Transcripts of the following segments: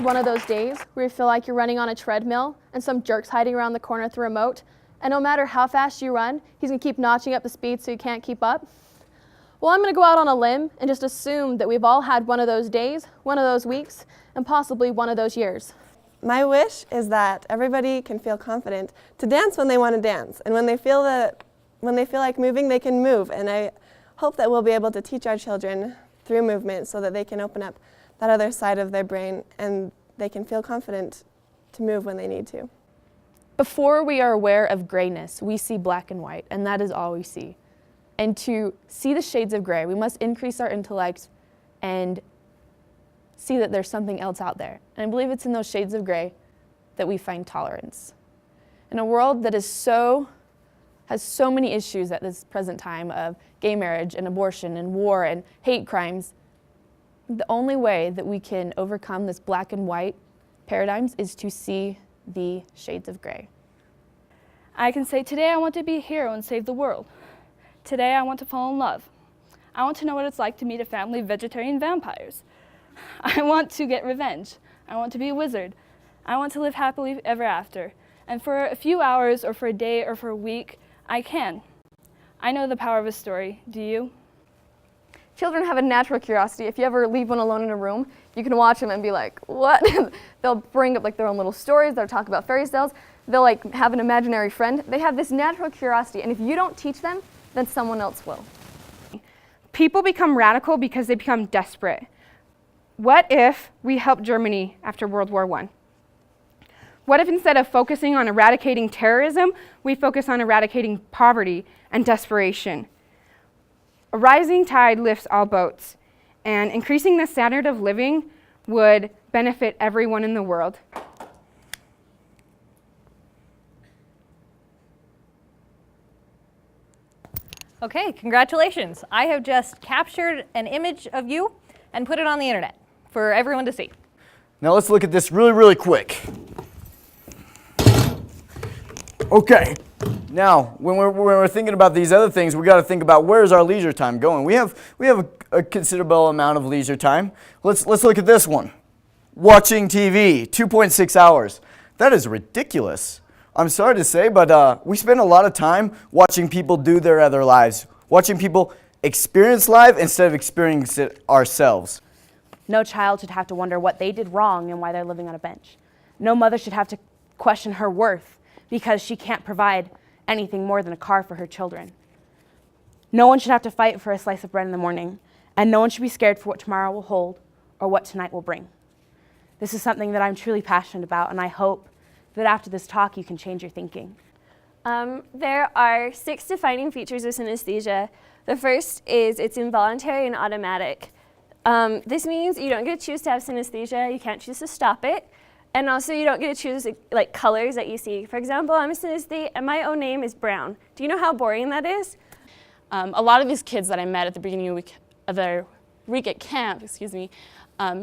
one of those days where you feel like you're running on a treadmill and some jerk's hiding around the corner with the remote, and no matter how fast you run, he's going to keep notching up the speed so you can't keep up? Well, I'm going to go out on a limb and just assume that we've all had one of those days, one of those weeks, and possibly one of those years. My wish is that everybody can feel confident to dance when they want to dance, and when they feel like moving, they can move. And I hope that we'll be able to teach our children through movement so that they can open up that other side of their brain and they can feel confident to move when they need to. Before we are aware of grayness, we see black and white, and that is all we see. And to see the shades of gray, we must increase our intellect and see that there's something else out there. And I believe it's in those shades of gray that we find tolerance. In a world that has so many issues at this present time of gay marriage and abortion and war and hate crimes, the only way that we can overcome this black and white paradigms is to see the shades of gray. I can say, today I want to be a hero and save the world. Today I want to fall in love. I want to know what it's like to meet a family of vegetarian vampires. I want to get revenge. I want to be a wizard. I want to live happily ever after. And for a few hours or for a day or for a week, I can. I know the power of a story. Do you? Children have a natural curiosity. If you ever leave one alone in a room, you can watch them and be like, what? They'll bring up like their own little stories. They'll talk about fairy tales. They'll like have an imaginary friend. They have this natural curiosity, and if you don't teach them, then someone else will. People become radical because they become desperate. What if we helped Germany after World War I? What if instead of focusing on eradicating terrorism, we focus on eradicating poverty and desperation? A rising tide lifts all boats, and increasing the standard of living would benefit everyone in the world. Okay, congratulations. I have just captured an image of you and put it on the internet for everyone to see. Now let's look at this really, really quick. Okay, now when we're thinking about these other things, we got to think about where's our leisure time going. We have a considerable amount of leisure time. Let's look at this one. Watching TV, 2.6 hours. That is ridiculous. I'm sorry to say, but we spend a lot of time watching people do their other lives, watching people experience life instead of experiencing it ourselves. No child should have to wonder what they did wrong and why they're living on a bench. No mother should have to question her worth because she can't provide anything more than a car for her children. No one should have to fight for a slice of bread in the morning, and no one should be scared for what tomorrow will hold or what tonight will bring. This is something that I'm truly passionate about, and I hope that after this talk you can change your thinking. There are 6 defining features of synesthesia. The first is it's involuntary and automatic. This means you don't get to choose to have synesthesia, you can't choose to stop it, and also you don't get to choose like colors that you see. For example, I'm a synesthete and my own name is Brown. Do you know how boring that is? A lot of these kids that I met at the beginning of their week at camp,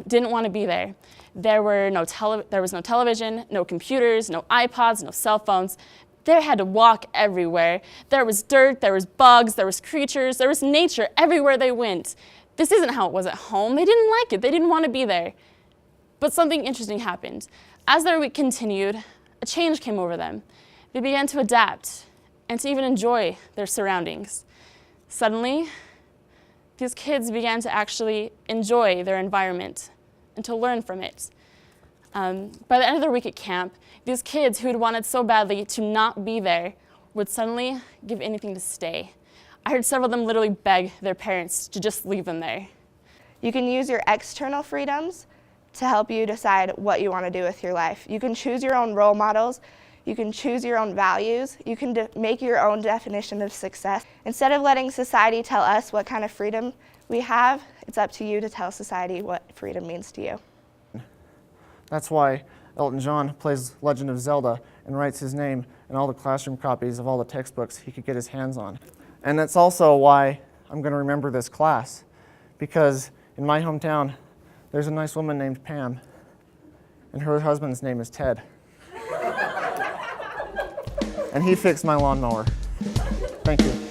didn't want to be there. There was no television, no computers, no iPods, no cell phones. They had to walk everywhere. There was dirt, there was bugs, there was creatures, there was nature everywhere they went. This isn't how it was at home. They didn't like it. They didn't want to be there. But something interesting happened. As their week continued, a change came over them. They began to adapt and to even enjoy their surroundings. Suddenly, these kids began to actually enjoy their environment and to learn from it. By the end of their week at camp, these kids who had wanted so badly to not be there would suddenly give anything to stay. I heard several of them literally beg their parents to just leave them there. You can use your external freedoms to help you decide what you want to do with your life. You can choose your own role models. You can choose your own values. You can make your own definition of success. Instead of letting society tell us what kind of freedom we have, it's up to you to tell society what freedom means to you. That's why Elton John plays Legend of Zelda and writes his name in all the classroom copies of all the textbooks he could get his hands on. And that's also why I'm going to remember this class, because in my hometown, there's a nice woman named Pam, and her husband's name is Ted. And he fixed my lawnmower. Thank you.